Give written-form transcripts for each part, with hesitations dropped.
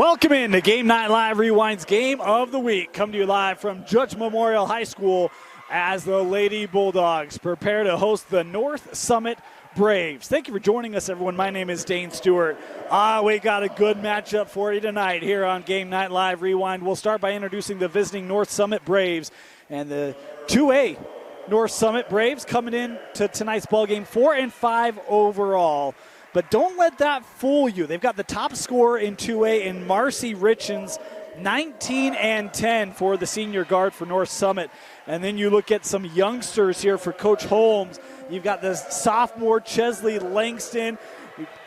Welcome in to Game Night Live Rewind's Game of the Week. Come to you live from Judge Memorial High School as the Lady Bulldogs prepare to host the North Summit Braves. Thank you for joining us, everyone. My name is Dane Stewart. We got a good matchup for you tonight here on Game Night Live Rewind. We'll start by introducing the visiting North Summit Braves and the 2A North Summit Braves coming in to tonight's ballgame 4-5 overall. But don't let that fool you. They've got the top scorer in 2A in Marcy Richens, 19-10 for the senior guard for North Summit. And then you look at some youngsters here for Coach Holmes. You've got the sophomore Chesley Langston,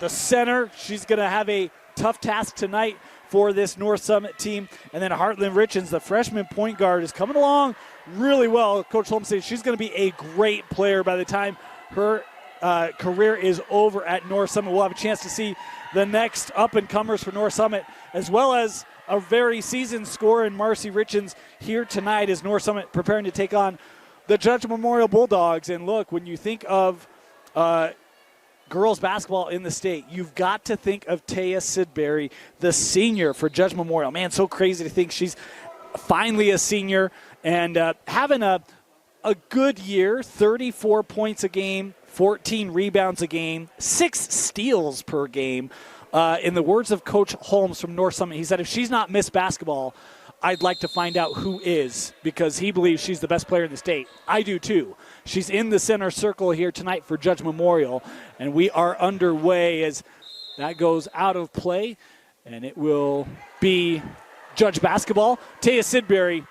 the center. She's going to have a tough task tonight for this North Summit team. And then Heartland Richens, the freshman point guard, is coming along really well. Coach Holmes says she's going to be a great player by the time her career is over at North Summit. We'll have a chance to see the next up-and-comers for North Summit, as well as a very seasoned scorer in Marcy Richens here tonight as North Summit preparing to take on the Judge Memorial Bulldogs. And look, when you think of girls basketball in the state, you've got to think of Taya Sidbury, the senior for Judge Memorial. Man, so crazy to think she's finally a senior and having a good year, 34 points a game, 14 rebounds a game, 6 steals per game. In the words of Coach Holmes from North Summit, he said, if she's not Miss Basketball, I'd like to find out who is, because he believes she's the best player in the state. I do too. She's in the center circle here tonight for Judge Memorial, and we are underway as that goes out of play, and it will be Judge basketball. Taya Sidbury,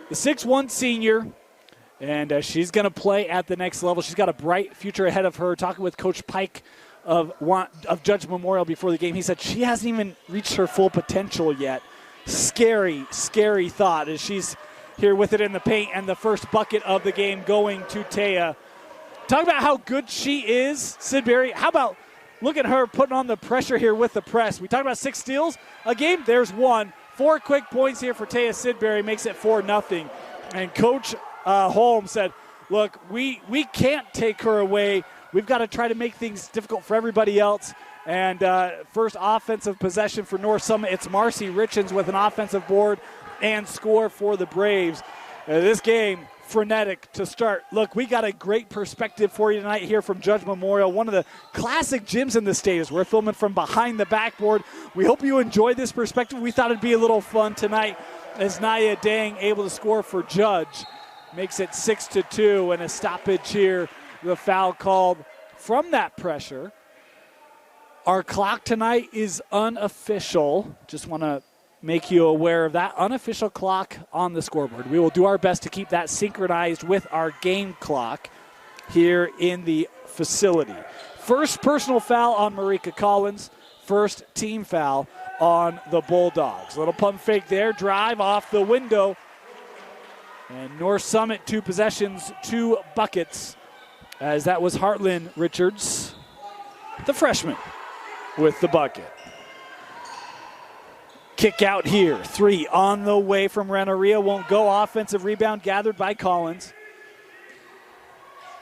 the 6'1 senior, and she's going to play at the next level. She's got a bright future ahead of her. Talking with Coach Pike of Judge Memorial before the game, he said she hasn't even reached her full potential yet. Scary, scary thought as she's here with it in the paint, and the first bucket of the game going to Taya. Talk about how good she is, Sidbury. How about look at her putting on the pressure here with the press. We talked about 6 steals a game. There's 1. 4 quick points here for Taya Sidbury, makes it 4-0. And Coach Holmes said, look, we can't take her away. We've got to try to make things difficult for everybody else. And first offensive possession for North Summit. It's Marcy Richens with an offensive board and score for the Braves. This game, frenetic to start. Look, we got a great perspective for you tonight here from Judge Memorial, one of the classic gyms in the state as we're filming from behind the backboard. We hope you enjoy this perspective. We thought it'd be a little fun tonight as Nia Dang able to score for Judge. Makes it 6-2, and a stoppage here. The foul called from that pressure. Our clock tonight is unofficial. Just want to make you aware of that. Unofficial clock on the scoreboard. We will do our best to keep that synchronized with our game clock here in the facility. First personal foul on Marika Collins. First team foul on the Bulldogs. Little pump fake there. Drive off the window. And North Summit, 2 possessions, 2 buckets, as that was Heartland Richards, the freshman, with the bucket. Kick out here, 3 on the way from Renneria, won't go. Offensive rebound gathered by Collins.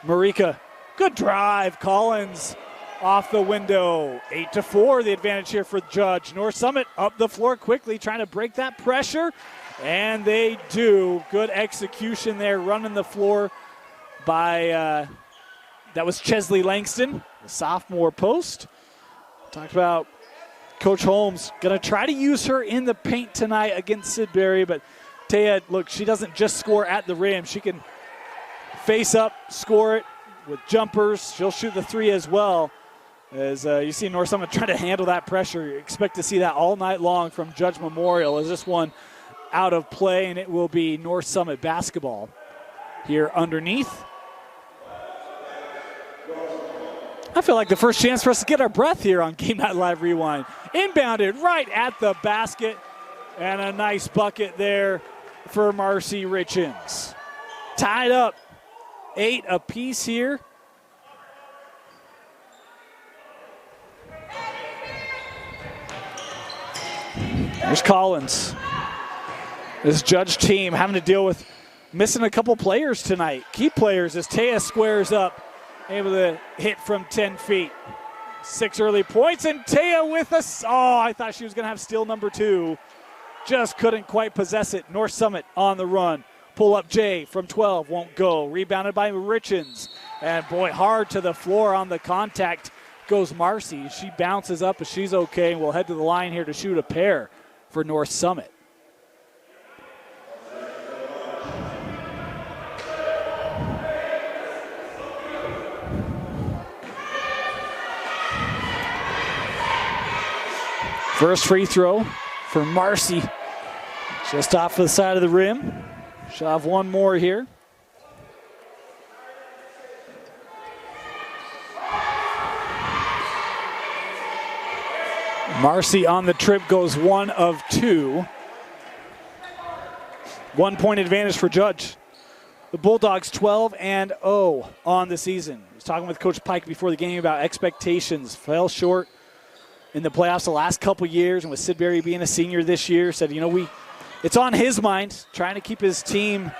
Marika, good drive. Collins off the window. 8-4, the advantage here for Judge. North Summit up the floor quickly, trying to break that pressure. And they do. Good execution there, running the floor by, that was Chesley Langston, the sophomore post. Talked about Coach Holmes going to try to use her in the paint tonight against Sidbury, but Taya, look, she doesn't just score at the rim. She can face up, score it with jumpers. She'll shoot the 3 as well. As you see North Summit trying to handle that pressure. You expect to see that all night long from Judge Memorial as this one out of play, and it will be North Summit basketball here underneath. I feel like the first chance for us to get our breath here on Game Night Live Rewind. Inbounded right at the basket, and a nice bucket there for Marcy Richens. Tied up 8 apiece here. There's Collins. This Judge team having to deal with missing a couple players tonight. Key players as Taya squares up, able to hit from 10 feet. 6 early points, and Taya with us. Oh, I thought she was going to have steal number 2. Just couldn't quite possess it. North Summit on the run. Pull up Jay from 12, won't go. Rebounded by Richens. And boy, hard to the floor on the contact goes Marcy. She bounces up, but she's okay, and we'll head to the line here to shoot a pair for North Summit. First free throw for Marcy. Just off the side of the rim. She'll have one more here. Marcy on the trip goes 1 of 2. 1 point advantage for Judge. The Bulldogs 12-0 on the season. I was talking with Coach Pike before the game about expectations. Fell short in the playoffs the last couple years, and with Sid Berry being a senior this year, said, it's on his mind, trying to keep his team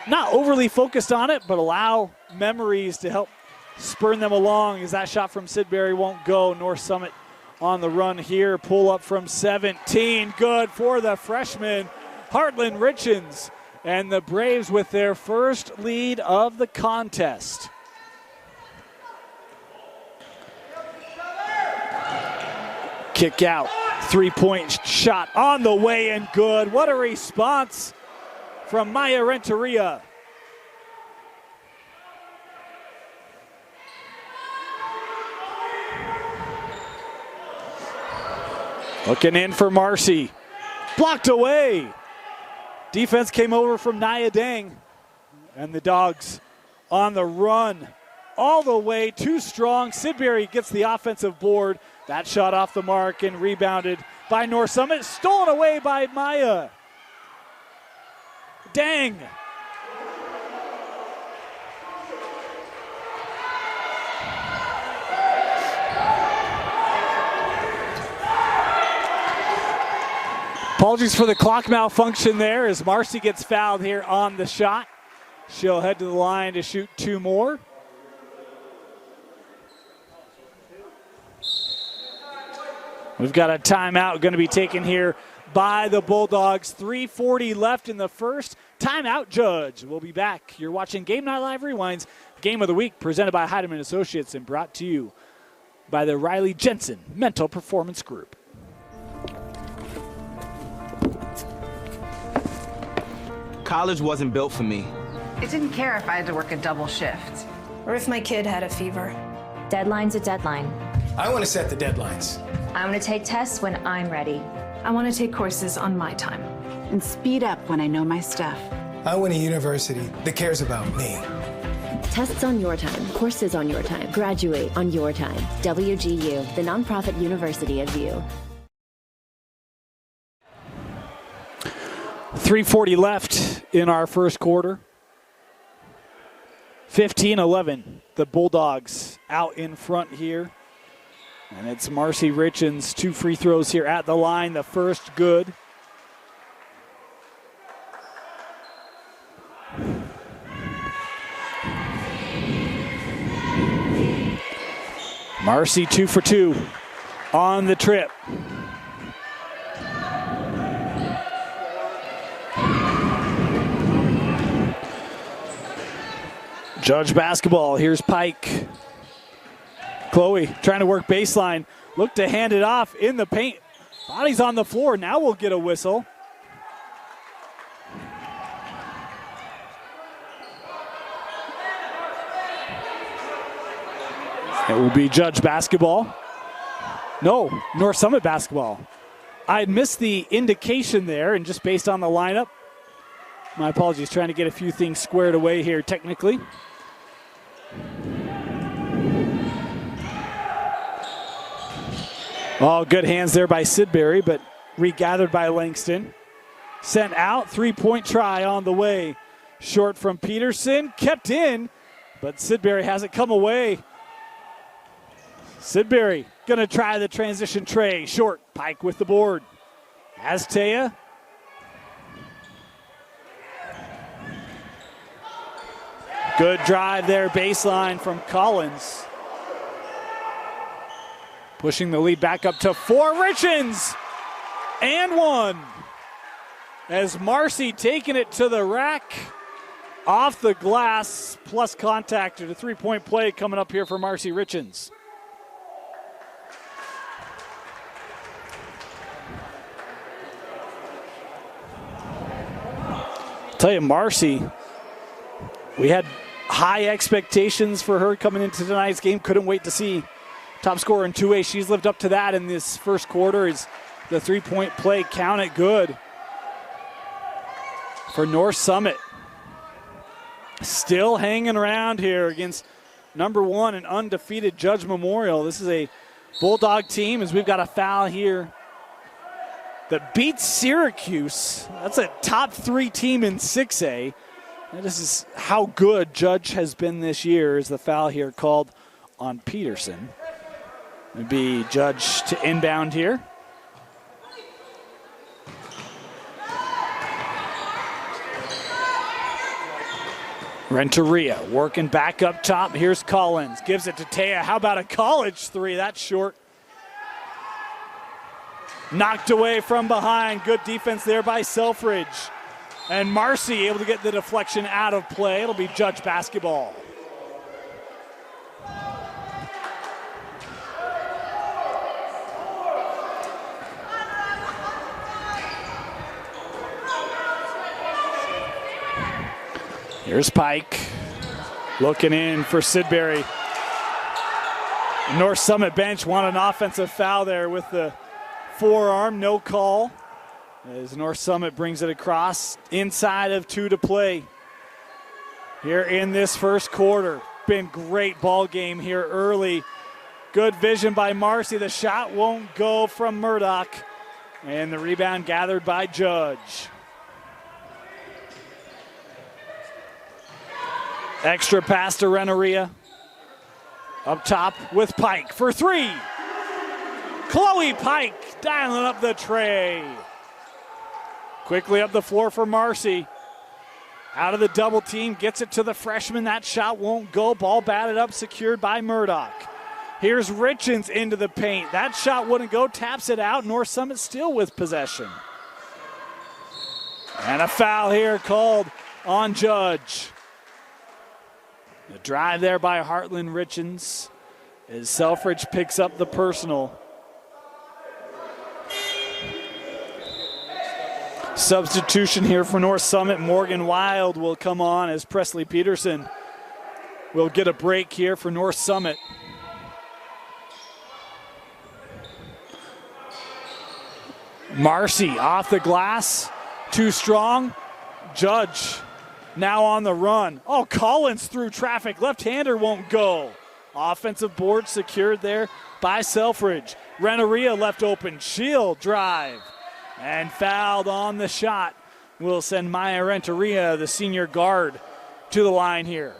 not overly focused on it, but allow memories to help spur them along as that shot from Sid Berry won't go. North Summit on the run here. Pull up from 17. Good for the freshman, Heartland Richens. And the Braves with their first lead of the contest. Kick out. 3-point shot on the way and good. What a response from Maya Renteria. Looking in for Marcy. Blocked away. Defense came over from Nia Dang. And the Dogs on the run all the way, too strong. Sidbury gets the offensive board. That shot off the mark and rebounded by North Summit. Stolen away by Maya. Dang. Apologies for the clock malfunction there as Marcy gets fouled here on the shot. She'll head to the line to shoot 2 more. We've got a timeout going to be taken here by the Bulldogs. 3:40 left in the first. Timeout, Judge. We'll be back. You're watching Game Night Live Rewinds, Game of the Week, presented by Heidemann Associates and brought to you by the Riley Jensen Mental Performance Group. College wasn't built for me. I didn't care if I had to work a double shift. Or if my kid had a fever. Deadline's a deadline. I want to set the deadlines. I want to take tests when I'm ready. I want to take courses on my time. And speed up when I know my stuff. I want a university that cares about me. Tests on your time, courses on your time, graduate on your time. WGU, the nonprofit university of you. 3:40 left in our first quarter. 15-11. The Bulldogs out in front here. And it's Marcy Richens, 2 free throws here at the line. The first good. Marcy 2 for 2 on the trip. Judge basketball. Here's Pike. Chloe trying to work baseline. Look to hand it off in the paint. Body's on the floor. Now we'll get a whistle. It will be Judge basketball. No, North Summit basketball. I had missed the indication there, and just based on the lineup, my apologies, trying to get a few things squared away here technically. Oh, good hands there by Sidbury, but regathered by Langston. Sent out, 3-point try on the way. Short from Peterson, kept in, but Sidbury has it come away. Sidbury gonna try the transition tray. Short, Pike with the board. As Taya. Good drive there, baseline from Collins. Pushing the lead back up to 4. Richens! And 1. As Marcy taking it to the rack. Off the glass, plus contact to the 3-point play coming up here for Marcy Richens. Tell you, Marcy, we had high expectations for her coming into tonight's game. Couldn't wait to see top scorer in 2A. She's lived up to that in this first quarter. Is the 3-point play counted good for North Summit. Still hanging around here against number 1 and undefeated Judge Memorial. This is a Bulldog team as we've got a foul here that beats Syracuse. That's a top 3 team in 6A. And this is how good Judge has been this year. Is the foul here called on Peterson. It'd be Judge to inbound here. Renteria working back up top. Here's Collins. Gives it to Taya. How about a college 3? That's short. Knocked away from behind. Good defense there by Selfridge. And Marcy able to get the deflection out of play. It'll be Judge basketball. Here's Pike, looking in for Sidbury. North Summit bench want an offensive foul there with the forearm, no call. As North Summit brings it across, inside of 2 to play. Here in this first quarter, been great ball game here early. Good vision by Marcy, the shot won't go from Murdoch. And the rebound gathered by Judge. Extra pass to Renteria. Up top with Pike for 3. Chloe Pike dialing up the tray. Quickly up the floor for Marcy. Out of the double team, gets it to the freshman. That shot won't go. Ball batted up, secured by Murdoch. Here's Richens into the paint. That shot wouldn't go, taps it out. North Summit still with possession. And a foul here called on Judge. The drive there by Heartland Richens as Selfridge picks up the personal. Substitution here for North Summit. Morgan Wild will come on as Presley Peterson will get a break here for North Summit. Marcy off the glass, too strong. Judge now on the run. Oh, Collins through traffic. Left-hander won't go. Offensive board secured there by Selfridge. Renteria left open. Shield drive. And fouled on the shot. Will send Maya Renteria, the senior guard, to the line here.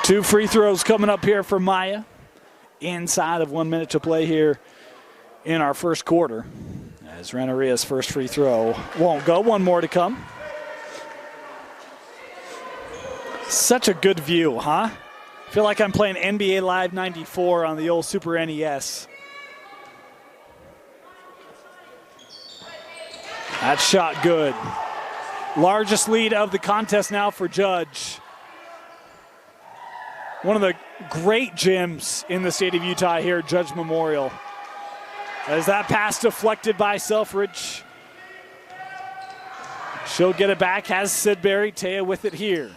Two free throws coming up here for Maya. Inside of 1 minute to play here in our first quarter. As Renteria's first free throw won't go. One more to come. Such a good view, huh? I feel like I'm playing NBA Live 94 on the old Super NES. That shot good. Largest lead of the contest now for Judge. One of the great gyms in the state of Utah here, Judge Memorial. As that pass deflected by Selfridge. She'll get it back, has Sidbury. Taya with it here.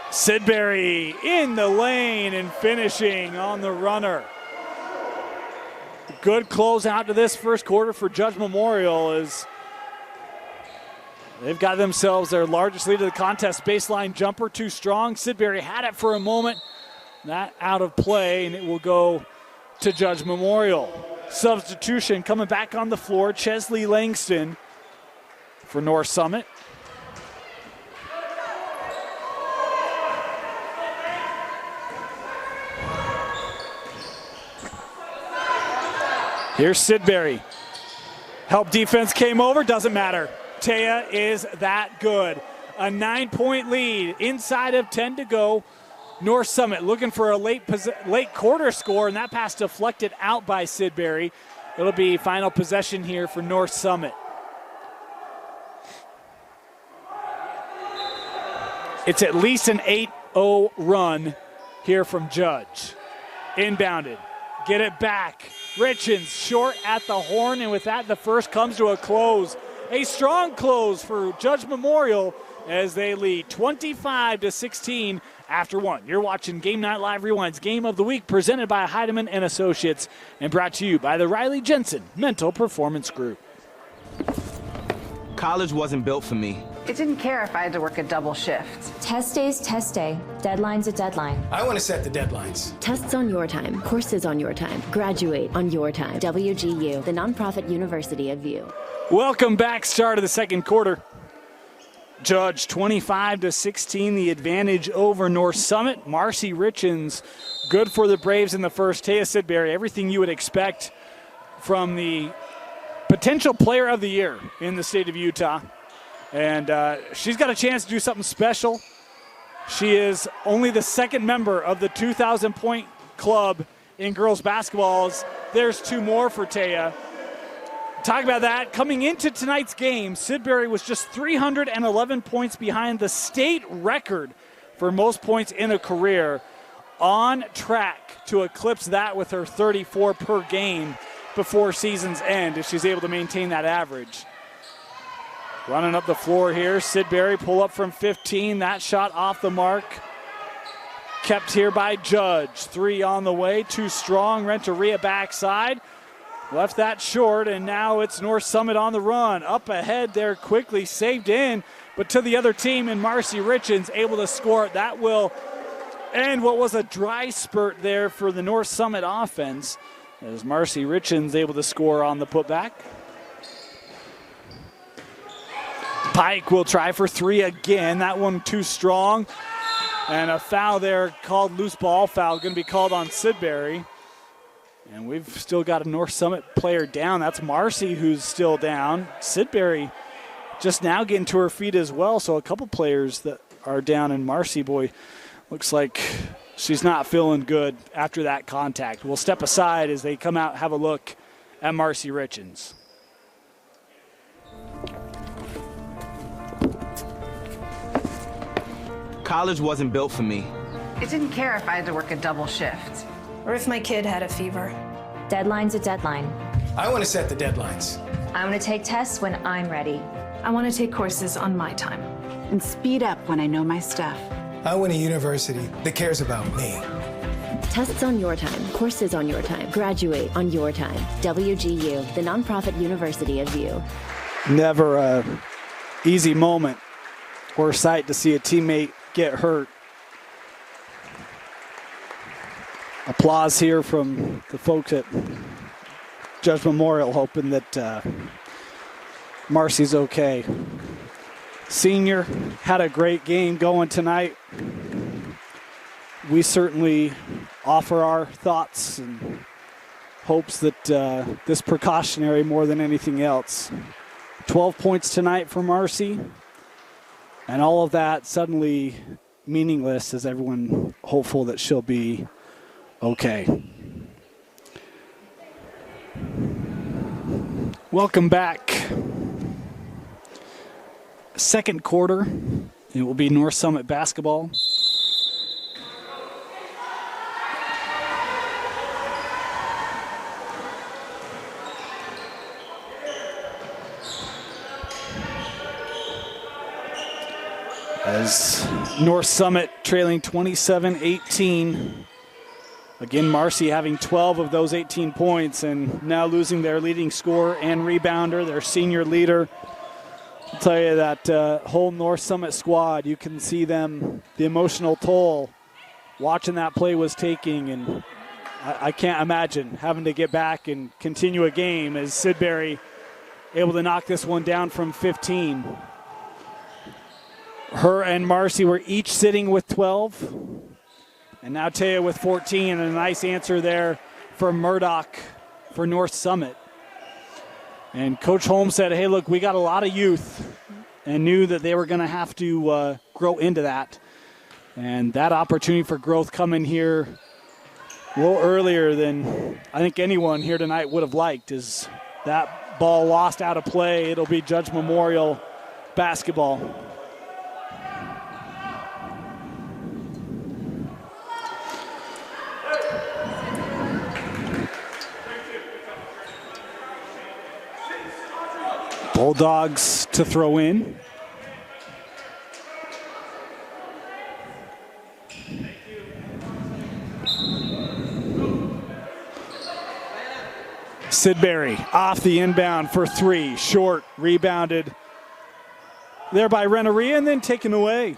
Sidbury in the lane and finishing on the runner. Good close out to this first quarter for Judge Memorial as they've got themselves their largest lead of the contest. Baseline jumper, too strong. Sidbury had it for a moment. That out of play, and it will go to Judge Memorial. Substitution coming back on the floor. Chesley Langston for North Summit. Here's Sidbury. Help defense came over, doesn't matter. Taya is that good. A 9-point lead, inside of 10 to go. North Summit looking for a late quarter score, and that pass deflected out by Sidbury. It'll be final possession here for North Summit. It's at least an 8-0 run here from Judge. Inbounded. Get it back. Richens short at the horn, and with that, the first comes to a close. A strong close for Judge Memorial as they lead 25-16 after one. You're watching Game Night Live Rewind's Game of the Week, presented by Heidemann and Associates and brought to you by the Riley Jensen Mental Performance Group. College wasn't built for me. I didn't care if I had to work a double shift. Test day's test day. Deadline's a deadline. I want to set the deadlines. Tests on your time, courses on your time, graduate on your time. WGU, the nonprofit university of you. Welcome back. Start of the second quarter. Judge 25-16, the advantage over North Summit. Marcy Richens, good for the Braves in the first. Taya Sidbury, everything you would expect from the potential player of the year in the state of Utah. And she's got a chance to do something special. She is only the second member of the 2,000-point club in girls basketball. There's two more for Taya. Talk about that. Coming into tonight's game, Sidbury was just 311 points behind the state record for most points in a career. On track to eclipse that with her 34 per game before season's end if she's able to maintain that average. Running up the floor here, Sidbury pull up from 15. That shot off the mark. Kept here by Judge. Three on the way, too strong. Renteria backside. Left that short, and now it's North Summit on the run. Up ahead there quickly, saved in, but to the other team, and Marcy Richens able to score. That will end what was a dry spurt there for the North Summit offense, as Marcy Richens able to score on the putback. Pike will try for three again. That one too strong. And a foul there called, loose ball foul, going to be called on Sidbury. And we've still got a North Summit player down. That's Marcy who's still down. Sidbury just now getting to her feet as well. So a couple players that are down, and Marcy, boy, looks like she's not feeling good after that contact. We'll step aside as they come out, have a look at Marcy Richens. College wasn't built for me. I didn't care if I had to work a double shift. Or if my kid had a fever. Deadline's a deadline. I want to set the deadlines. I want to take tests when I'm ready. I want to take courses on my time. And speed up when I know my stuff. I want a university that cares about me. Tests on your time, courses on your time, graduate on your time. WGU, the nonprofit university of you. Never a easy moment or sight to see a teammate get hurt. Applause here from the folks at Judge Memorial, hoping that Marcy's okay. Senior had a great game going tonight. We certainly offer our thoughts and hopes that this precautionary more than anything else. 12 points tonight for Marcy, and all of that suddenly meaningless as everyone hopeful that she'll be okay. Welcome back. Second quarter, it will be North Summit basketball. As North Summit trailing 27-18. Again, Marcy having 12 of those 18 points and now losing their leading scorer and rebounder, their senior leader. I'll tell you that whole North Summit squad, you can see them, the emotional toll watching that play was taking, and I can't imagine having to get back and continue a game as Sidbury able to knock this one down from 15. Her and Marcy were each sitting with 12. And now Taya with 14, and a nice answer there from Murdoch for North Summit. And Coach Holmes said, hey, look, we got a lot of youth. and knew that they were going to have to grow into that. And that opportunity for growth coming here a little earlier than I think anyone here tonight would have liked. Is that ball lost out of play? It'll be Judge Memorial basketball. Bulldogs to throw in. Sidbury off the inbound for three. Short, rebounded there by Renteria and then taken away.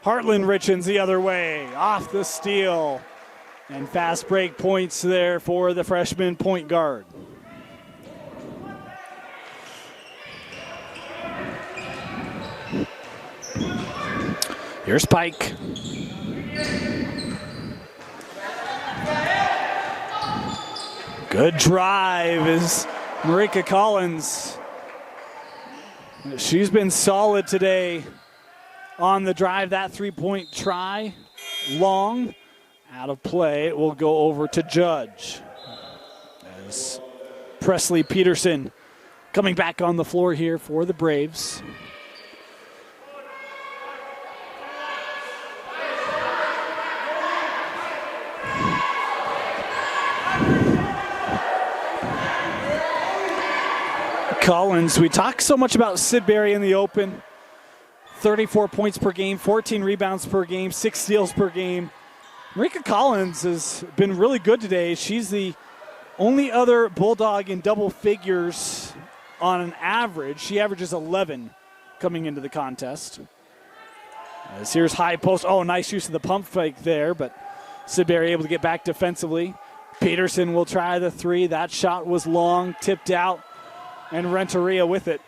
Heartland Richens the other way, off the steal. And fast break points there for the freshman point guard. Here's Pike. Good drive is Marika Collins. She's been solid today on the drive. That three-point try, long, out of play. It will go over to Judge. As Presley Peterson coming back on the floor here for the Braves. Collins, we talk so much about Sidbury in the open. 34 points per game, 14 rebounds per game, 6 steals per game. Marika Collins has been really good today. She's the only other Bulldog in double figures on an average. She averages 11 coming into the contest. As here's high post. Oh, nice use of the pump fake there, but Sidbury able to get back defensively. Peterson will try the three. That shot was long, tipped out. And Renteria with it.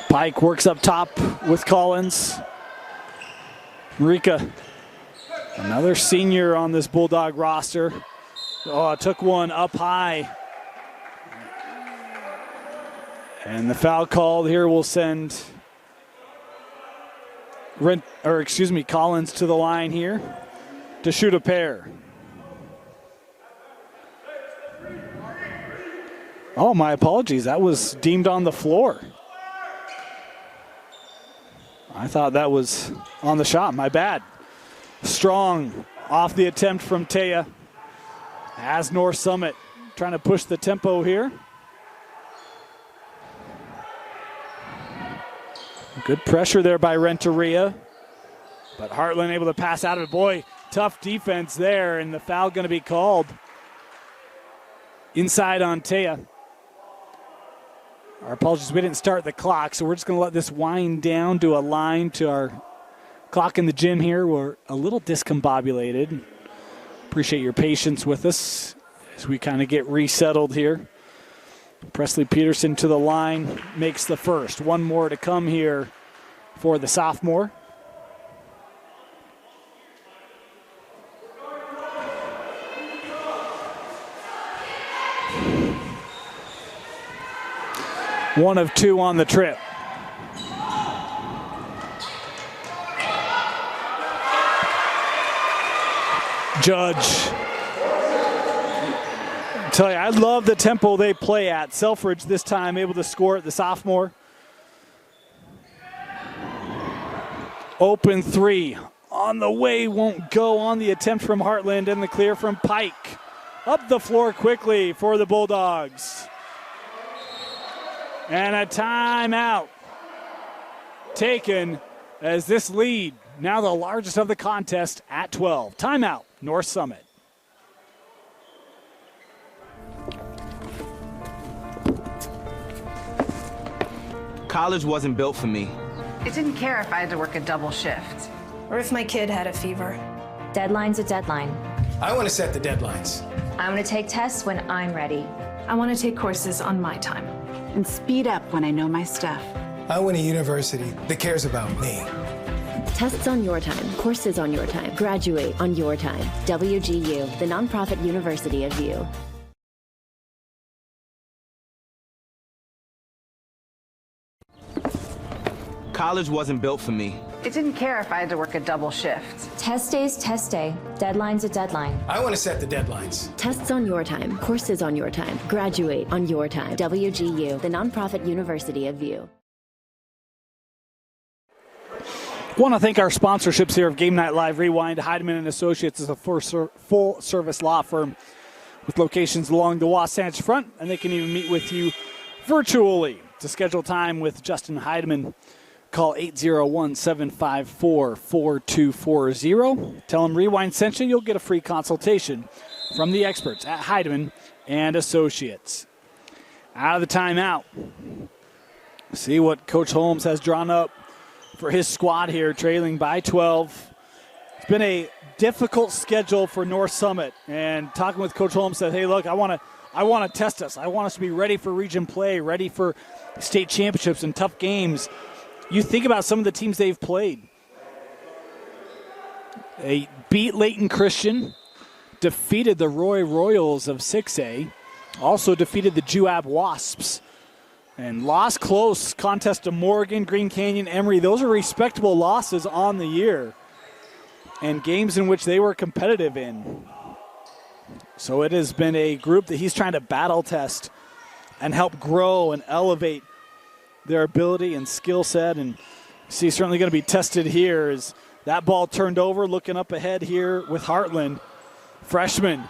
Pike works up top with Collins. Marika, another senior on this Bulldog roster. Oh, took one up high. And the foul called here will send Collins to the line here to shoot a pair. Oh, my apologies. That was deemed on the floor. I thought that was on the shot. My bad. Strong off the attempt from Taya. As North Summit trying to push the tempo here. Good pressure there by Renteria. But Heartland able to pass out of it. Boy, tough defense there, and the foul going to be called inside on Taya. Our apologies, we didn't start the clock, so we're just going to let this wind down to a line to our clock in the gym here. We're a little discombobulated. Appreciate your patience with us as we kind of get resettled here. Presley Peterson to the line, makes the first. One more to come here for the sophomore. One of two on the trip. Judge. I tell you, I love the tempo they play at. Selfridge this time able to score at the sophomore. Open three. On the way, won't go on the attempt from Heartland, and the clear from Pike. Up the floor quickly for the Bulldogs. And a timeout taken as this lead, now the largest of the contest, at 12. Timeout, North Summit. College wasn't built for me. I didn't care if I had to work a double shift. Or if my kid had a fever. Deadline's a deadline. I want to set the deadlines. I'm going to take tests when I'm ready. I want to take courses on my time. And speed up when I know my stuff. I want a university that cares about me. Tests on your time, courses on your time, graduate on your time. WGU, the nonprofit university of you. College wasn't built for me. I didn't care if I had to work a double shift. Test day's test day. Deadline's a deadline. I want to set the deadlines. Tests on your time, courses on your time. Graduate on your time. WGU, the nonprofit university of VIEW. Want to thank our sponsorships here of Game Night Live Rewind. Heidemann and Associates is a full-service law firm with locations along the Wasatch Front, and they can even meet with you virtually. To schedule time with Justin Heidemann, call 801-754-4240. Tell them Rewind sent you. You'll get a free consultation from the experts at Heidemann and Associates. Out of the timeout. See what Coach Holmes has drawn up for his squad here, trailing by 12. It's been a difficult schedule for North Summit, and talking with Coach Holmes said, hey, look, I want to test us. I want us to be ready for region play, ready for state championships and tough games. You think about some of the teams they've played. They beat Layton Christian, defeated the Roy Royals of 6A, also defeated the Juab Wasps, and lost close contest to Morgan, Green Canyon, Emory. Those are respectable losses on the year and games in which they were competitive in. So it has been a group that he's trying to battle test and help grow and elevate their ability and skill set. And see, certainly going to be tested here as that ball turned over, looking up ahead here with Heartland. Freshman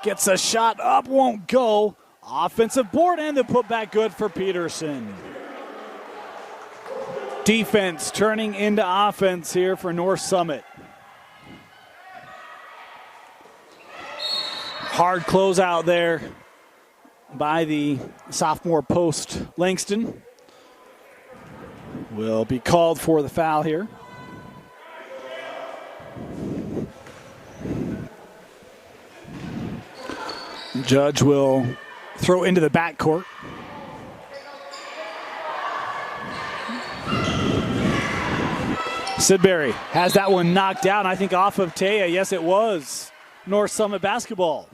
gets a shot up, won't go. Offensive board and the putback good for Peterson. Defense turning into offense here for North Summit. Hard closeout there by the sophomore post. Langston will be called for the foul here. Judge will throw into the backcourt. Sidbury has that one knocked down, I think off of Taya. Yes, it was. North Summit basketball.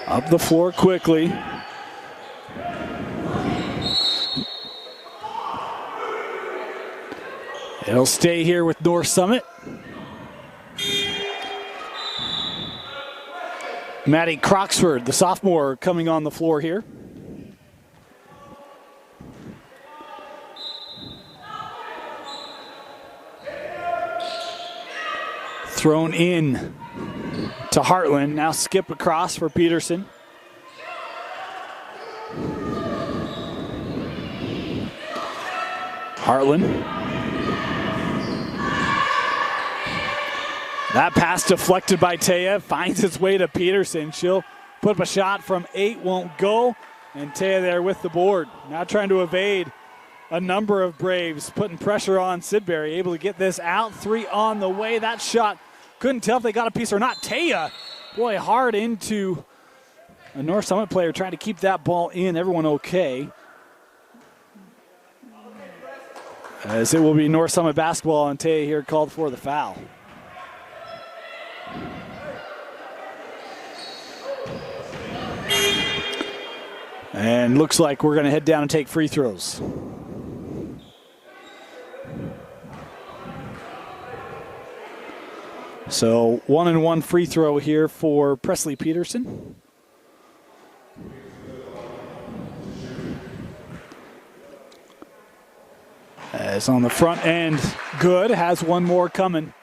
Up the floor quickly. It'll stay here with North Summit. Maddie Croxford, the sophomore, coming on the floor here. Thrown in to Heartland. Now skip across for Peterson. Heartland. That pass deflected by Taya, finds its way to Peterson. She'll put up a shot from 8, won't go. And Taya there with the board. Now trying to evade a number of Braves, putting pressure on Sidbury. Able to get this out, 3 on the way. That shot, couldn't tell if they got a piece or not. Taya, boy, hard into a North Summit player trying to keep that ball in. Everyone okay. As it will be North Summit basketball, and Taya here called for the foul. And looks like we're going to head down and take free throws. So 1-and-1 free throw here for Presley Peterson. As on the front end, good, has one more coming.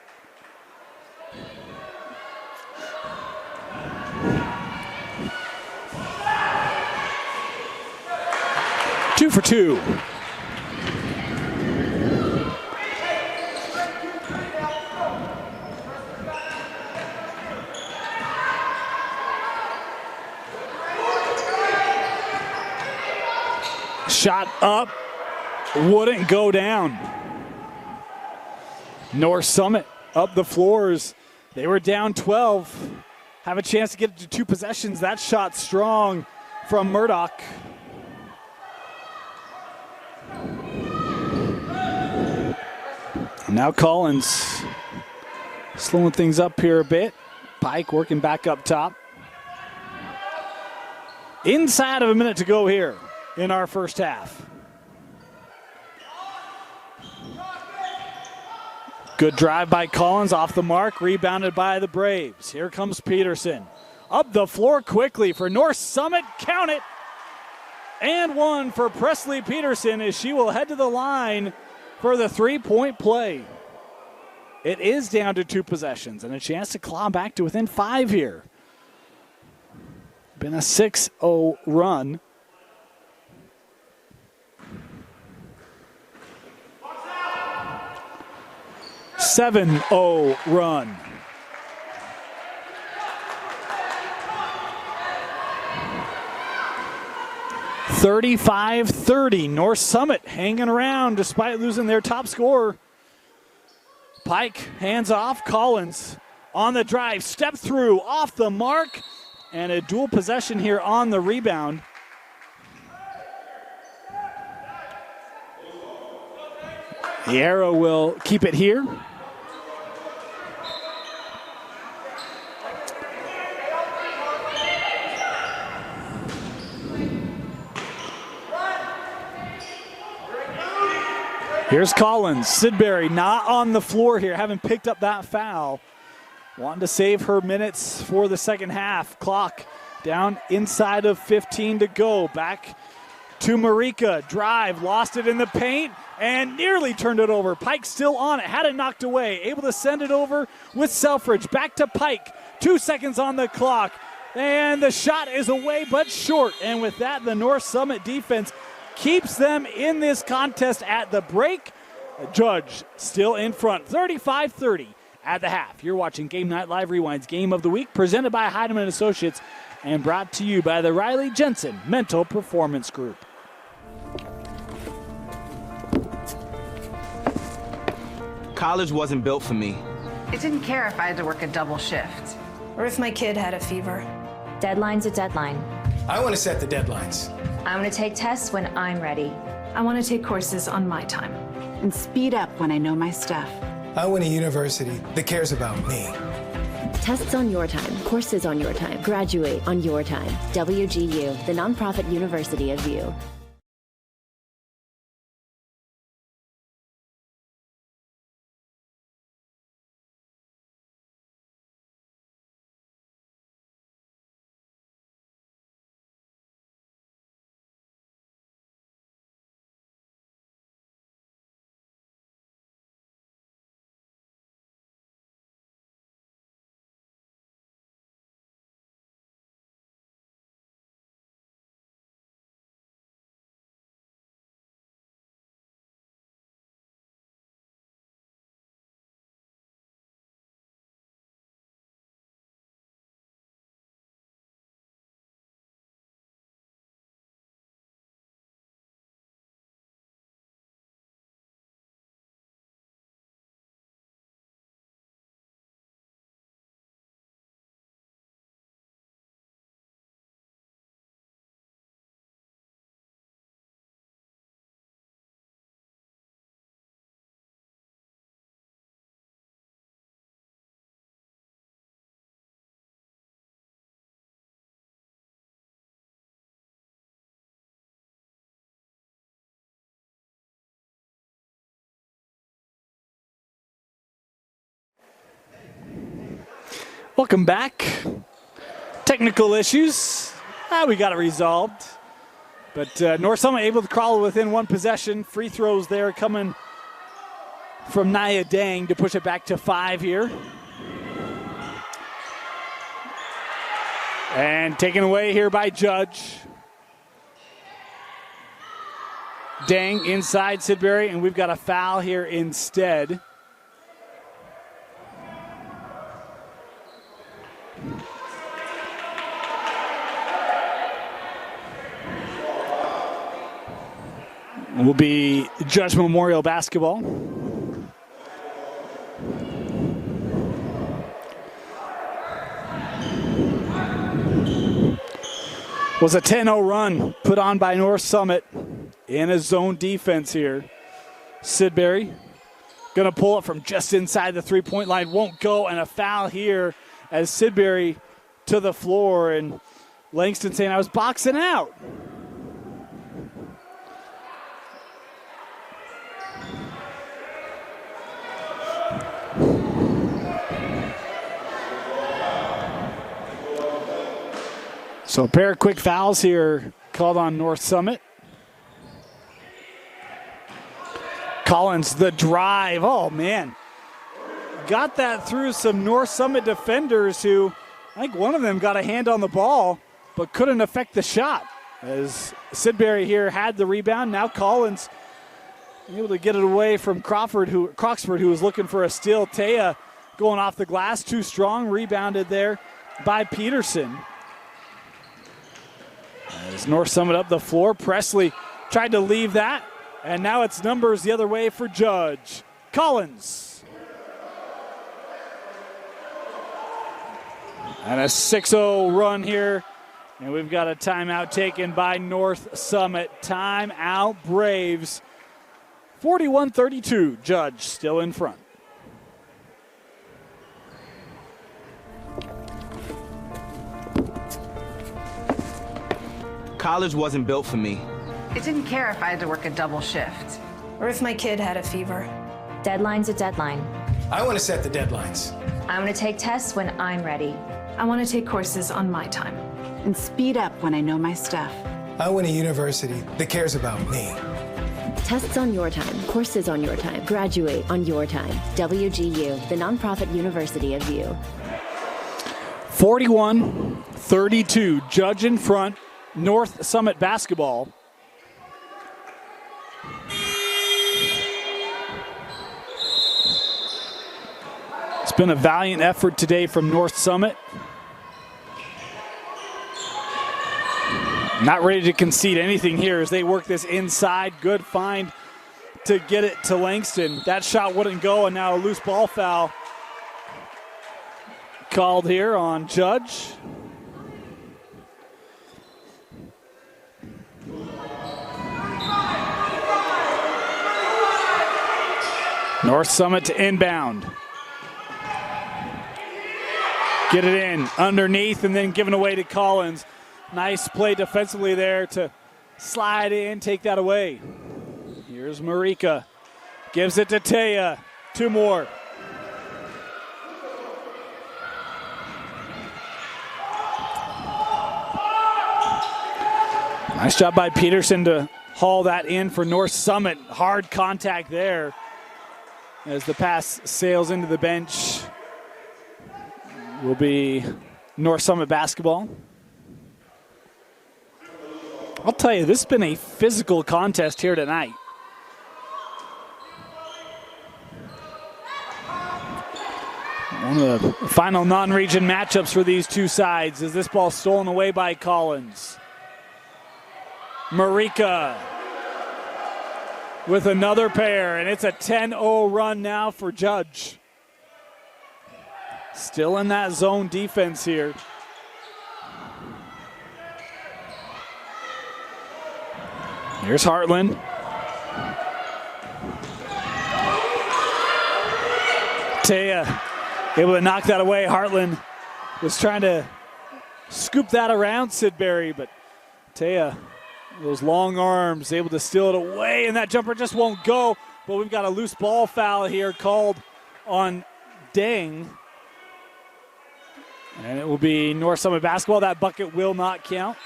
Two for two. Shot up, wouldn't go down. North Summit up the floors. They were down 12. Have a chance to get it to 2 possessions. That shot strong from Murdoch. Now Collins slowing things up here a bit. Pike working back up top. Inside of a minute to go here in our first half. Good drive by Collins, off the mark, rebounded by the Braves. Here comes Peterson. Up the floor quickly for North Summit, count it. And one for Presley Peterson as she will head to the line for the three-point play. It is down to 2 possessions and a chance to claw back to within 5 here. Been a 6-0 run. "7-0 run. "35-30. North Summit hanging around despite losing their top scorer. Pike hands off. Collins on the drive. Step through. Off the mark. And a dual possession here on the rebound. The arrow will keep it here. Here's Collins. Sidbury not on the floor here, having picked up that foul. Wanting to save her minutes for the second half. Clock down inside of 15 to go. Back to Marika. Drive, lost it in the paint, and nearly turned it over. Pike still on it, had it knocked away. Able to send it over with Selfridge. Back to Pike. 2 seconds on the clock. And the shot is away but short. And with that, the North Summit defense keeps them in this contest at the break. Judge still in front, 35-30 at the half. You're watching Game Night Live Rewind's Game of the Week, presented by Heidemann Associates and brought to you by the Riley Jensen Mental Performance Group. College wasn't built for me. I didn't care if I had to work a double shift. Or if my kid had a fever. Deadline's a deadline. I want to set the deadlines. I'm going to take tests when I'm ready. I want to take courses on my time. And speed up when I know my stuff. I want a university that cares about me. Tests on your time, courses on your time, graduate on your time. WGU, the nonprofit university of you. Welcome back. Technical issues. We got it resolved. But North Summit able to crawl within 1 possession. Free throws there coming from Nia Dang to push it back to 5 here. And taken away here by Judge. Dang inside Sidbury, and we've got a foul here instead. Will be Judge Memorial basketball. Was a 10-0 run put on by North Summit in a zone defense here. Sidbury gonna pull it from just inside the three-point line, won't go, and a foul here as Sidbury to the floor, and Langston saying I was boxing out. So a pair of quick fouls here called on North Summit. Collins, the drive. Oh, man. Got that through some North Summit defenders who, I think one of them got a hand on the ball, but couldn't affect the shot. As Sidbury here had the rebound. Now Collins able to get it away from Croxford, who was looking for a steal. Taya going off the glass, too strong. Rebounded there by Peterson. As North Summit up the floor, Presley tried to leave that, and now it's numbers the other way for Judge. Collins. And a 6-0 run here, and we've got a timeout taken by North Summit. Timeout Braves. 41-32, Judge still in front. College wasn't built for me. I didn't care if I had to work a double shift. Or if my kid had a fever. Deadline's a deadline. I want to set the deadlines. I want to take tests when I'm ready. I want to take courses on my time. And speed up when I know my stuff. I want a university that cares about me. Tests on your time, courses on your time, graduate on your time. WGU, the nonprofit university of you. 41-32, Judge in front. North Summit basketball. It's been a valiant effort today from North Summit. Not ready to concede anything here as they work this inside. Good find to get it to Langston. That shot wouldn't go, and now a loose ball foul called here on Judge. North Summit to inbound. Get it in underneath and then given away to Collins. Nice play defensively there to slide in, take that away. Here's Marika. Gives it to Taya. Two more. Nice job by Peterson to haul that in for North Summit. Hard contact there as the pass sails into the bench. Will be North Summit basketball. I'll tell you, this has been a physical contest here tonight. One of the final non-region matchups for these two sides as this ball stolen away by Collins. Marika with another pair, and it's a 10-0 run now for Judge. Still in that zone defense here. Here's Heartland. Taya able to knock that away. Heartland was trying to scoop that around Sidbury, but Taya, those long arms, able to steal it away, and that jumper just won't go. But we've got a loose ball foul here called on Deng. And it will be North Summit basketball. That bucket will not count.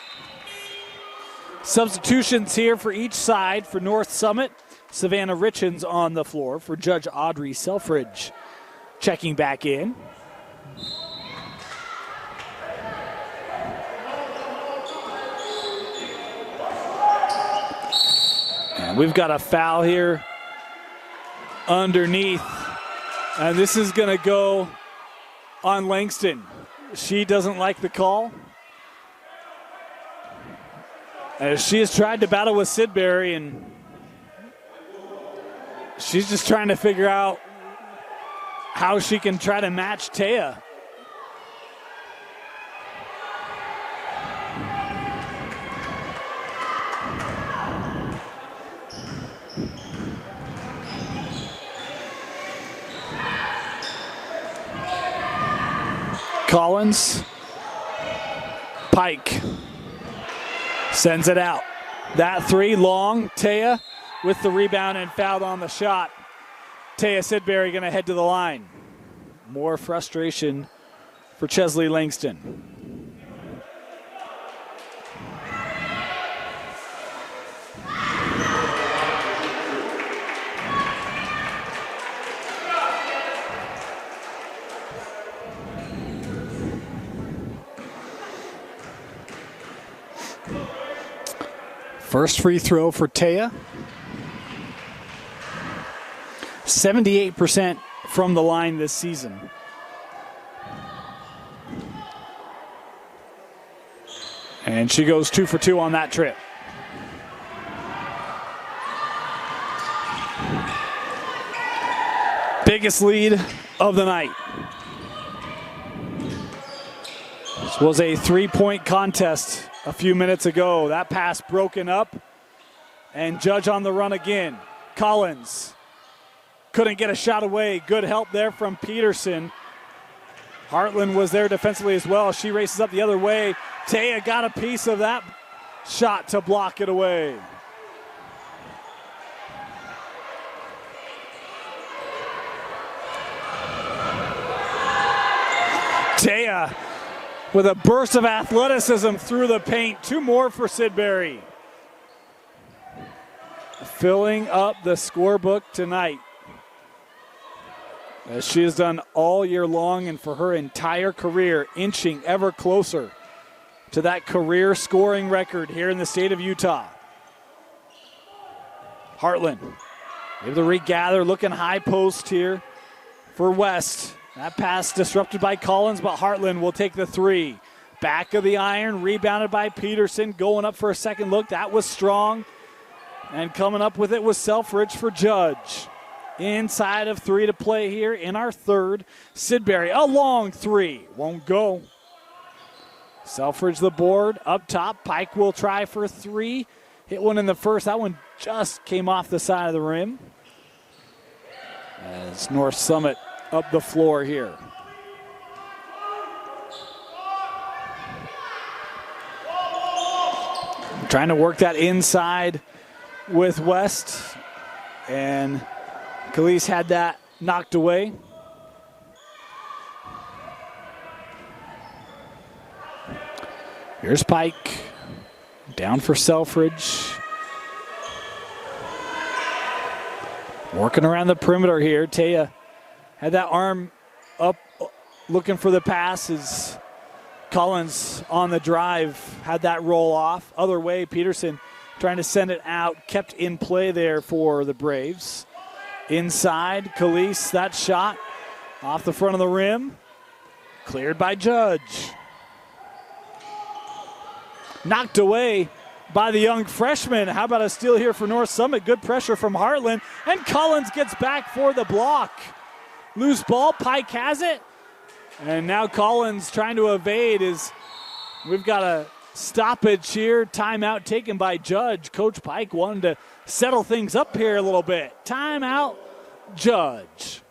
Substitutions here for each side. For North Summit, Savannah Richens on the floor. For Judge Audrey Selfridge checking back in. And we've got a foul here underneath. And this is going to go on Langston. She doesn't like the call. As she has tried to battle with Sidbury, and she's just trying to figure out how she can try to match Taya. Collins Pike sends it out. That three long. Taya with the rebound and fouled on the shot. Taya Sidbury going to head to the line. More frustration for Chesley Langston. First free throw for Taya. 78% from the line this season. And she goes 2 for 2 on that trip. Biggest lead of the night. This was a three-point contest a few minutes ago. That pass broken up, and Judge on the run again. Collins couldn't get a shot away. Good help there from Peterson. Hartland was there defensively as well. She races up the other way. Taya got a piece of that shot to block it away. Taya with a burst of athleticism through the paint. 2 more for Sidbury. Filling up the scorebook tonight, as she has done all year long and for her entire career, inching ever closer to that career scoring record here in the state of Utah. Hartland able to regather, looking high post here for West. That pass disrupted by Collins, but Hartland will take the three. Back of the iron, rebounded by Peterson, going up for a second look. That was strong. And coming up with it was Selfridge for Judge. Inside of 3 to play here in our third. Sidbury, a long three. Won't go. Selfridge the board up top. Pike will try for 3. Hit one in the first. That one just came off the side of the rim. As North Summit up the floor here. Trying to work that inside with West. And Khalees had that knocked away. Here's Pike. Down for Selfridge. Working around the perimeter here. Taya had that arm up looking for the pass as Collins on the drive had that roll off. Other way, Peterson trying to send it out. Kept in play there for the Braves. Inside, Khalees, that shot off the front of the rim. Cleared by Judge. Knocked away by the young freshman. How about a steal here for North Summit? Good pressure from Hartland. And Collins gets back for the block. Loose ball, Pike has it. And now Collins trying to evade as we've got a stoppage here. Timeout taken by Judge. Coach Pike wanted to settle things up here a little bit. Timeout, Judge.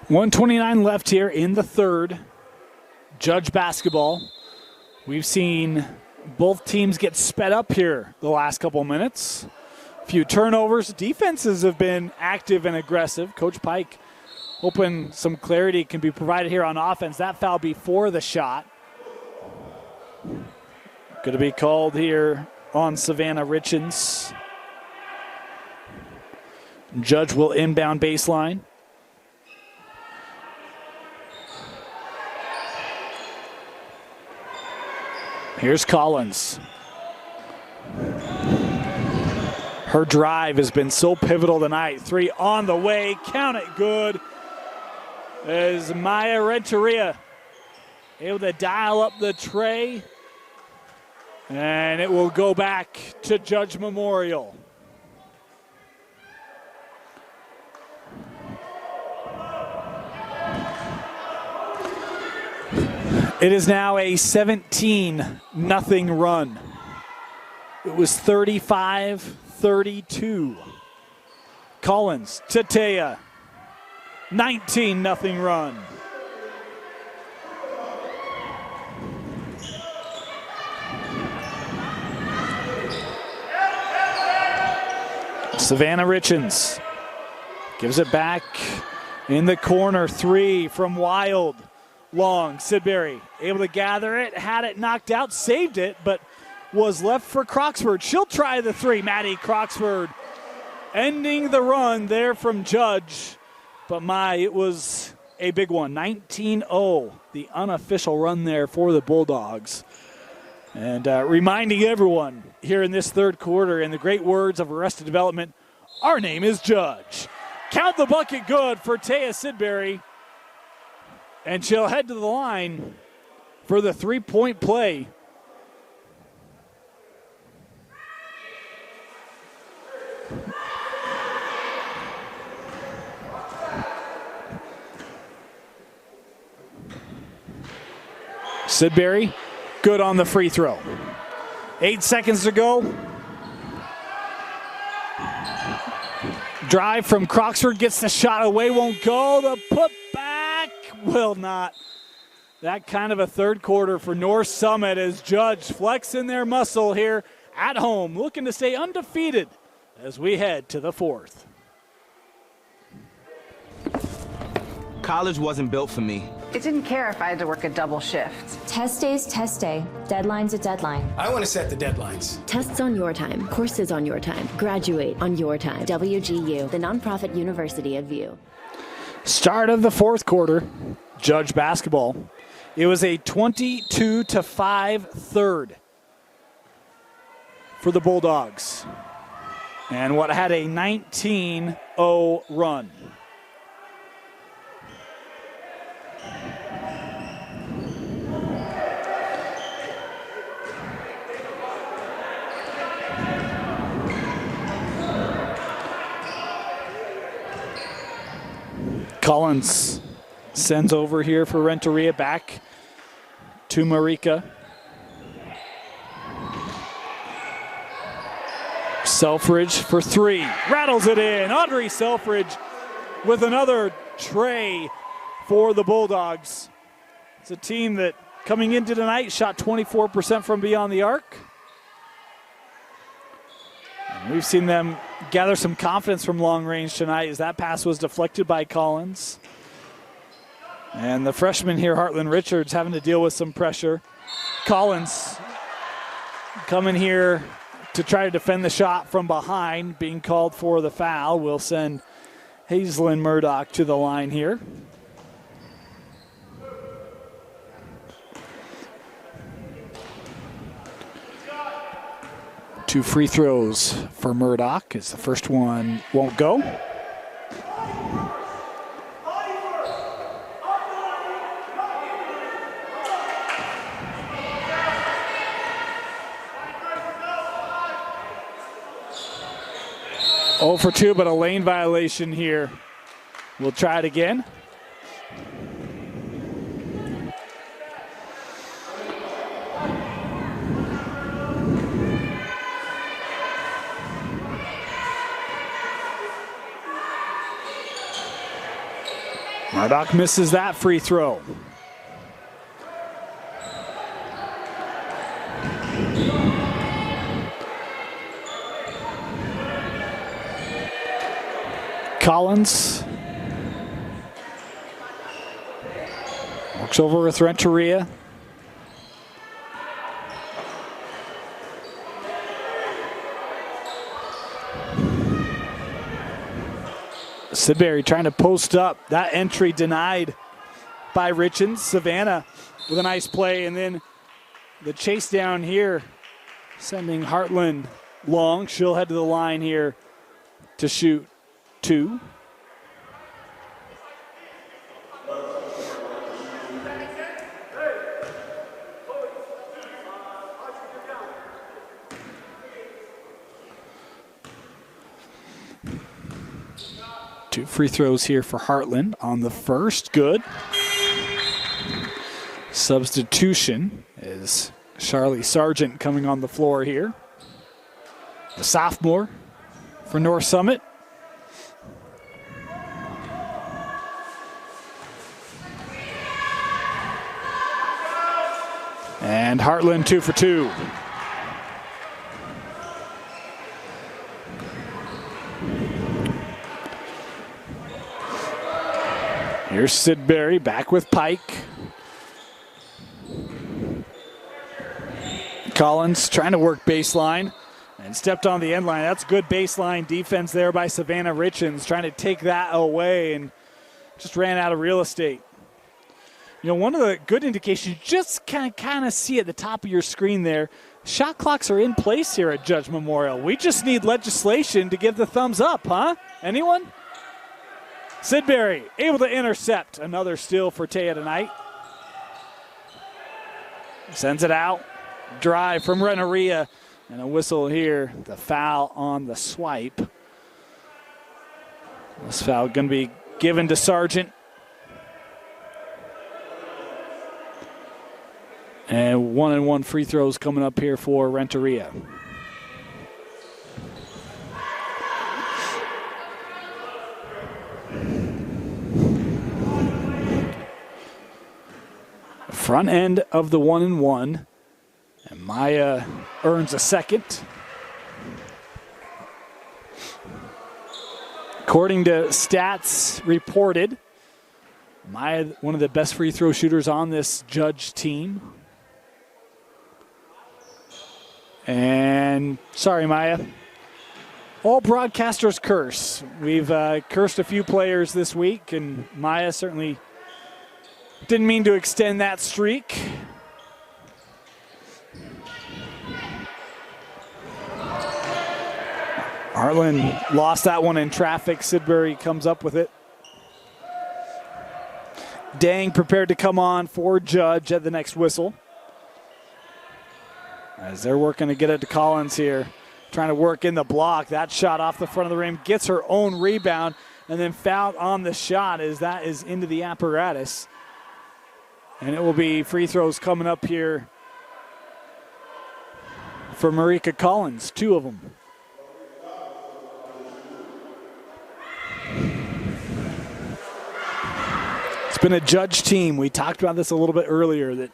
1:29 left here in the third. Judge basketball. We've seen both teams get sped up here the last couple minutes. A few turnovers. Defenses have been active and aggressive. Coach Pike hoping some clarity can be provided here on offense. That foul before the shot. Going to be called here on Savannah Richens. Judge will inbound baseline. Here's Collins. Her drive has been so pivotal tonight. 3 on the way. Count it good. As Maya Renteria able to dial up the tray. And it will go back to Judge Memorial. It is now a 17-0 run. It was 35-32. Collins to Taya. 19-0 run. Savannah Richens gives it back in the corner. 3 from Wild. Long. Sidbury able to gather it, had it knocked out, saved it, but was left for Croxford. She'll try the 3. Maddie Croxford ending the run there from Judge. But it was a big one. 19-0, the unofficial run there for the Bulldogs. And reminding everyone here in this third quarter, in the great words of Arrested Development, our name is Judge. Count the bucket good for Taya Sidbury. And she'll head to the line for the 3-point play. Sidbury, good on the free throw. 8 seconds to go. Drive from Croxford, gets the shot away, won't go. The putback will not. That kind of a third quarter for North Summit as Judge flexing their muscle here at home, looking to stay undefeated as we head to the fourth. College wasn't built for me. It didn't care if I had to work a double shift. Test day's test day. Deadline's a deadline. I want to set the deadlines. Tests on your time, courses on your time, graduate on your time. WGU, the nonprofit university of VU. Start of the fourth quarter, Judge basketball. It was a 22-5 third for the Bulldogs. And what had a 19-0 run. Collins sends over here for Renteria, back to Marika. Selfridge for 3, rattles it in. Audrey Selfridge with another tray for the Bulldogs. It's a team that coming into tonight shot 24% from beyond the arc. And we've seen them gather some confidence from long range tonight as that pass was deflected by Collins. And the freshman here, Heartland Richards, having to deal with some pressure. Collins coming here to try to defend the shot from behind, being called for the foul. Will send Hazelyn Murdoch to the line here. Two free throws for Murdoch as the first one won't go. Oh for 2, but a lane violation here. We'll try it again. Murdoch misses that free throw. Collins works over with Renteria. Sidbury trying to post up. That entry denied by Richens. Savannah with a nice play, and then the chase down here, sending Heartland long. She'll head to the line here to shoot 2. Two free throws here for Heartland on the first. Good. Substitution is Charlie Sargent coming on the floor here. The sophomore for North Summit. And Heartland 2 for 2. Here's Sidbury back with Pike. Collins trying to work baseline and stepped on the end line. That's good baseline defense there by Savannah Richens, trying to take that away and just ran out of real estate. You know, one of the good indications you just kind of see at the top of your screen there, shot clocks are in place here at Judge Memorial. We just need legislation to give the thumbs up, huh? Anyone? Sidbury able to intercept. Another steal for Taya tonight. Sends it out. Drive from Renteria. And a whistle here. The foul on the swipe. This foul going to be given to Sargent. And 1-and-1 free throws coming up here for Renteria. Front end of the 1-and-1. And Maya earns a second. According to stats reported, Maya, one of the best free throw shooters on this Judge team. And sorry, Maya. All broadcasters curse. We've cursed a few players this week, and Maya certainly didn't mean to extend that streak. Heartland lost that one in traffic. Sidbury comes up with it. Dang prepared to come on for Judge at the next whistle. As they're working to get it to Collins here. Trying to work in the block. That shot off the front of the rim. Gets her own rebound. And then fouled on the shot as that is into the apparatus. And it will be free throws coming up here for Marika Collins. 2 of them. It's been a Judge team. We talked about this a little bit earlier that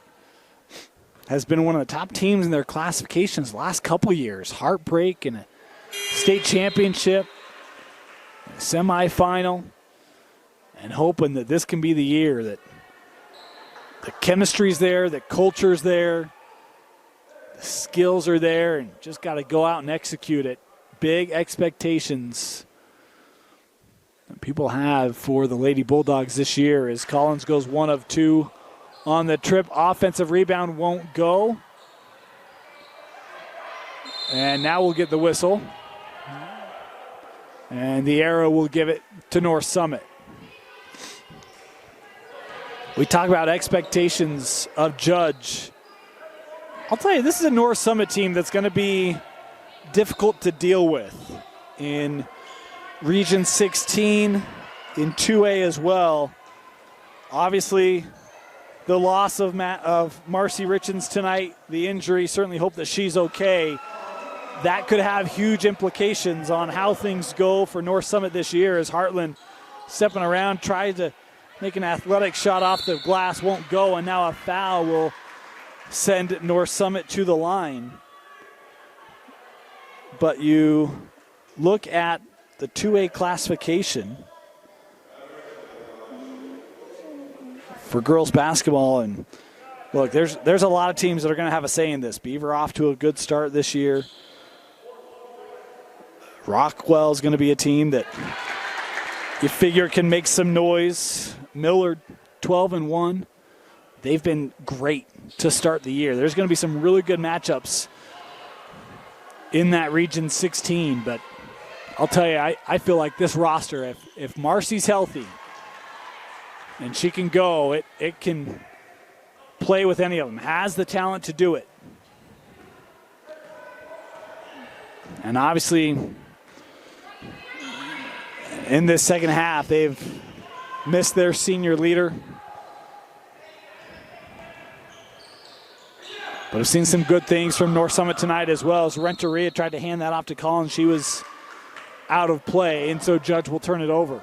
has been one of the top teams in their classifications the last couple years. Heartbreak and a state championship, a semifinal, and hoping that this can be the year that the chemistry's there, the culture's there, the skills are there, and just got to go out and execute it. Big expectations that people have for the Lady Bulldogs this year as Collins goes 1 of 2 on the trip. Offensive rebound won't go. And now we'll get the whistle. And the arrow will give it to North Summit. We talk about expectations of Judge. I'll tell you, this is a North Summit team that's going to be difficult to deal with in Region 16, in 2A as well. Obviously, the loss of Marcy Richens tonight, the injury, certainly hope that she's okay. That could have huge implications on how things go for North Summit this year as Heartland stepping around, tried to make an athletic shot off the glass, won't go, and now a foul will send North Summit to the line. But you look at the 2A classification for girls basketball, and look, there's a lot of teams that are going to have a say in this. Beaver off to a good start this year. Rockwell is going to be a team that you figure can make some noise. Millard 12-1. They've been great to start the year. There's going to be some really good matchups in that Region 16, but I'll tell you, I feel like this roster, if Marcy's healthy and she can go, it can play with any of them, has the talent to do it. And obviously, in this second half, they've missed their senior leader. But I've seen some good things from North Summit tonight as well, as Renteria tried to hand that off to Collins. She was out of play, and so Judge will turn it over.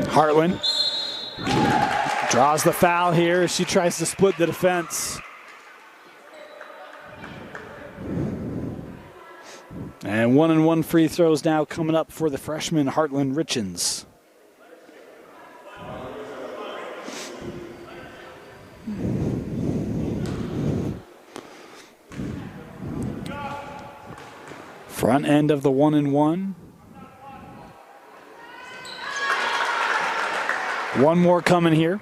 Heartland draws the foul here as she tries to split the defense. And 1-and-1 free throws now coming up for the freshman Heartland Richens. Front end of the 1-and-1. One more coming here.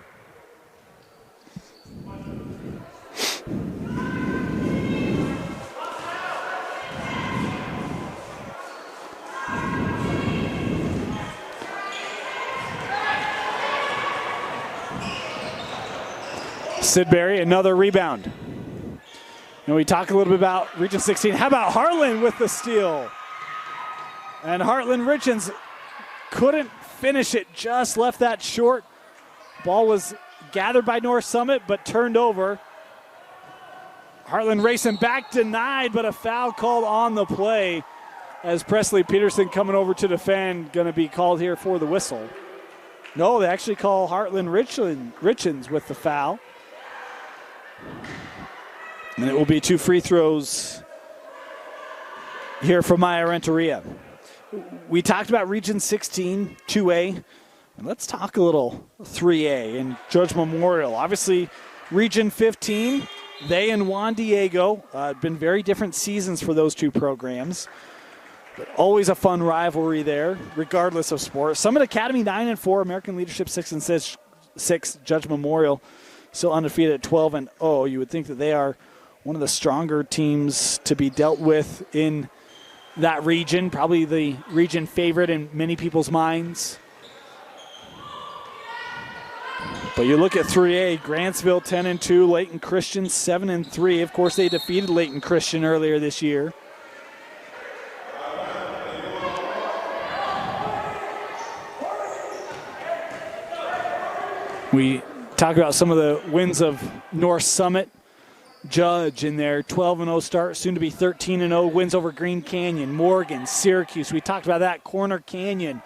Sidbury, another rebound. And we talked a little bit about Region 16. How about Heartland with the steal? And Heartland Richens couldn't finish it, just left that short. Ball was gathered by North Summit, but turned over. Heartland racing back, denied, but a foul called on the play as Presley Peterson coming over to defend, going to be called here for the whistle. No, they actually call Heartland Richens with the foul. And it will be 2 free throws here from Maya Renteria. We talked about Region 16, 2A. And let's talk a little 3A and Judge Memorial. Obviously, Region 15, they and Juan Diego. Been very different seasons for those two programs. But always a fun rivalry there, regardless of sport. Summit Academy 9-4, American Leadership 6-6, Judge Memorial still undefeated at 12-0. You would think that they are one of the stronger teams to be dealt with in that region, probably the region favorite in many people's minds. But you look at 3A, Grantsville 10-2, Layton Christian 7-3. Of course, they defeated Layton Christian earlier this year. We talk about some of the wins of North Summit. Judge in their 12-0 start, soon to be 13-0, wins over Green Canyon, Morgan, Syracuse. We talked about that, Corner Canyon,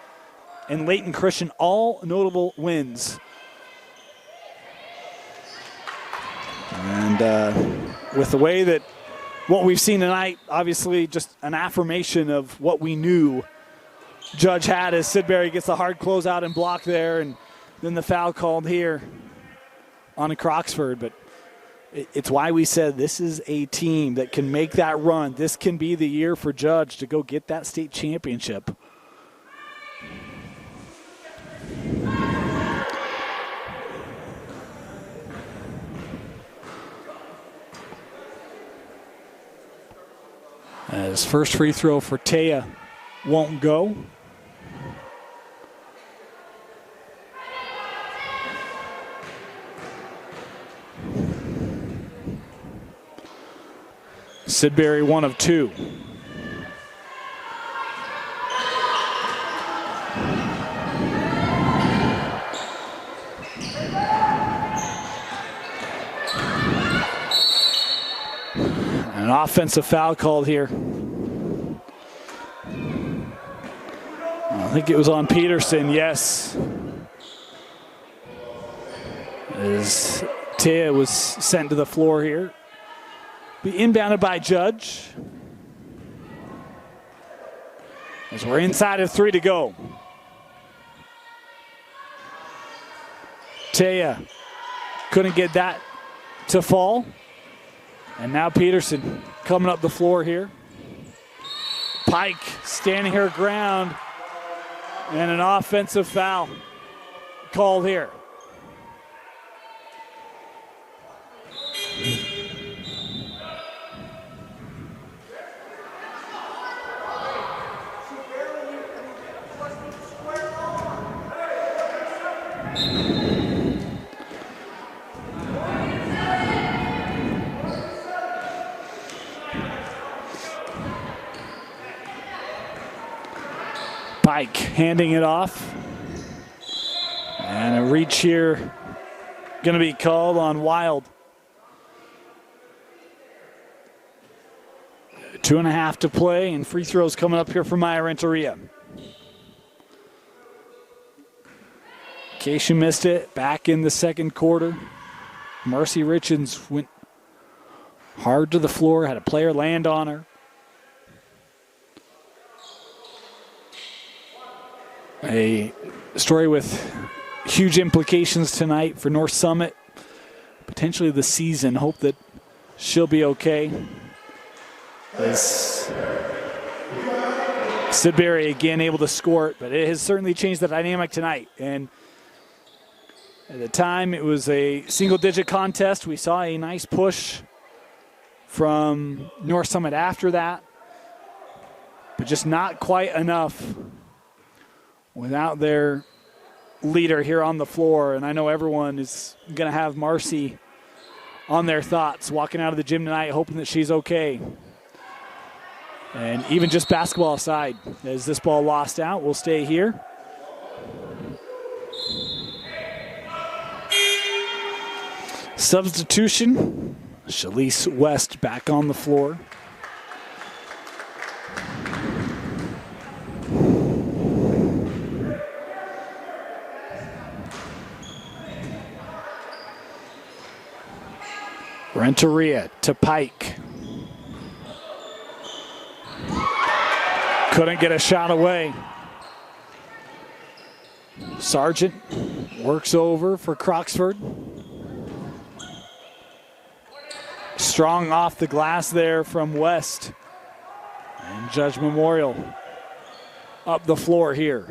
and Layton Christian, all notable wins. And with the way that what we've seen tonight, obviously just an affirmation of what we knew Judge had as Sidbury gets the hard closeout and block there, and then the foul called here on Croxford. But it's why we said this is a team that can make that run. This can be the year for Judge to go get that state championship. As first free throw for Taya won't go. Sidbury 1 of 2. An offensive foul called here. I think it was on Peterson, yes. As Taya was sent to the floor here. Be inbounded by Judge. As we're inside of 3 to go. Taya couldn't get that to fall. And now Peterson coming up the floor here. Pike standing her ground. And an offensive foul called here. Pike handing it off. And a reach here going to be called on Wild. 2.5 to play, and free throws coming up here for Maya Renteria. In case you missed it, back in the second quarter, Marcy Richens went hard to the floor, had a player land on her. A story with huge implications tonight for North Summit, potentially the season. Hope that she'll be okay. As Sidbury again able to score it, but it has certainly changed the dynamic tonight. And at the time, it was a single-digit contest. We saw a nice push from North Summit after that, but just not quite enough without their leader here on the floor. And I know everyone is going to have Marcy on their thoughts walking out of the gym tonight, hoping that she's okay. And even just basketball aside, as this ball lost out, we'll stay here. Substitution, Shalise West back on the floor. Renteria to Pike. Couldn't get a shot away. Sargent works over for Croxford. Strong off the glass there from West. And Judge Memorial up the floor here.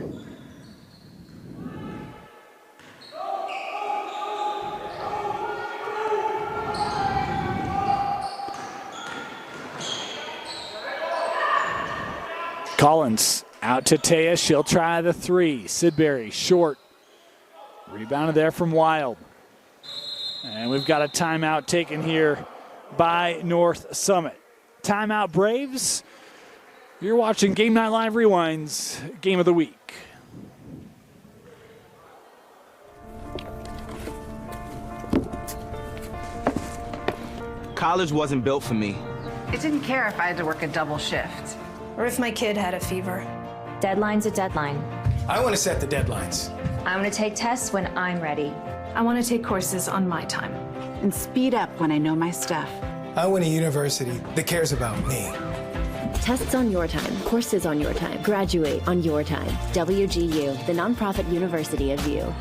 Collins out to Taya. She'll try the three. Sidbury short. Rebounded there from Wild. And we've got a timeout taken here by North Summit. Timeout Braves. You're watching Game Night Live Rewind's Game of the Week. College wasn't built for me. It didn't care if I had to work a double shift. Or if my kid had a fever. Deadline's a deadline. I want to set the deadlines. I'm going to take tests when I'm ready. I want to take courses on my time. And speed up when I know my stuff. I want a university that cares about me. Tests on your time, courses on your time, graduate on your time. WGU, the nonprofit university of you.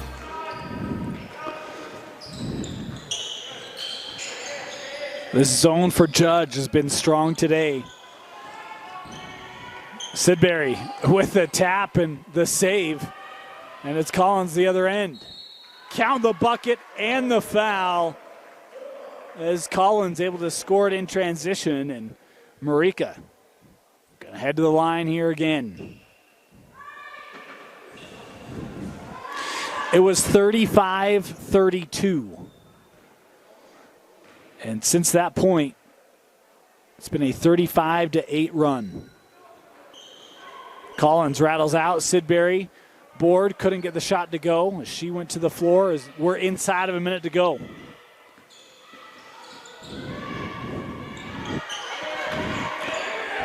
This zone for Judge has been strong today. Sidbury with the tap and the save. And it's Collins the other end. Count the bucket and the foul as Collins able to score it in transition. And Marika gonna head to the line here again. It was 35-32. And since that point, it's been a 35-8 run. Collins rattles out. Sidbury board, couldn't get the shot to go. She went to the floor as we're inside of a minute to go.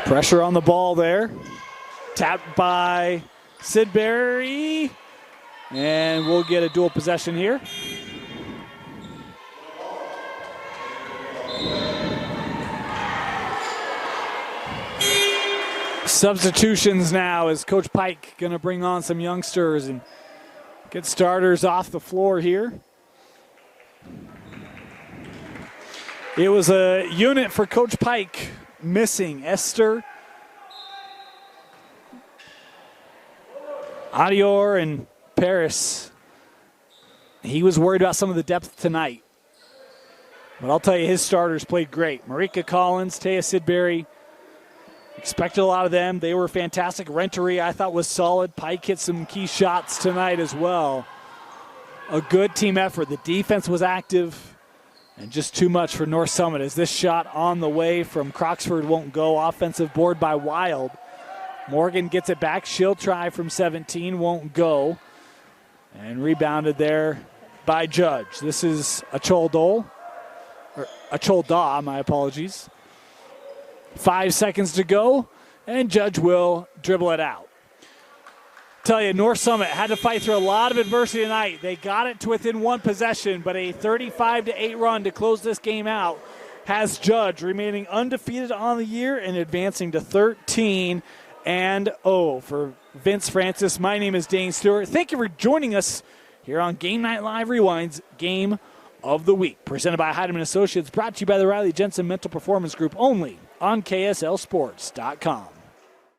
Pressure on the ball there. Tapped by Sidbury. And we'll get a dual possession here. Substitutions now as Coach Pike going to bring on some youngsters and get starters off the floor here. It was a unit for Coach Pike missing. Esther, Adior, and Paris. He was worried about some of the depth tonight. But I'll tell you, his starters played great. Marika Collins, Taya Sidbury. Expected a lot of them. They were fantastic. Renteria, I thought, was solid. Pike hit some key shots tonight as well. A good team effort. The defense was active, and just too much for North Summit as this shot on the way from Croxford won't go. Offensive board by Wild. Morgan gets it back. She'll try from 17, won't go. And rebounded there by Judge. This is Achol Daw, my apologies. 5 seconds to go, and Judge will dribble it out. Tell you, North Summit had to fight through a lot of adversity tonight. They got it to within one possession, but a 35-8 run to close this game out has Judge remaining undefeated on the year and advancing to 13-2. and O for Vince Francis. My name is Dane Stewart. Thank you for joining us here on Game Night Live Rewind's Game of the Week. Presented by Heidemann Associates, brought to you by the Riley Jensen Mental Performance Group, only on KSLSports.com.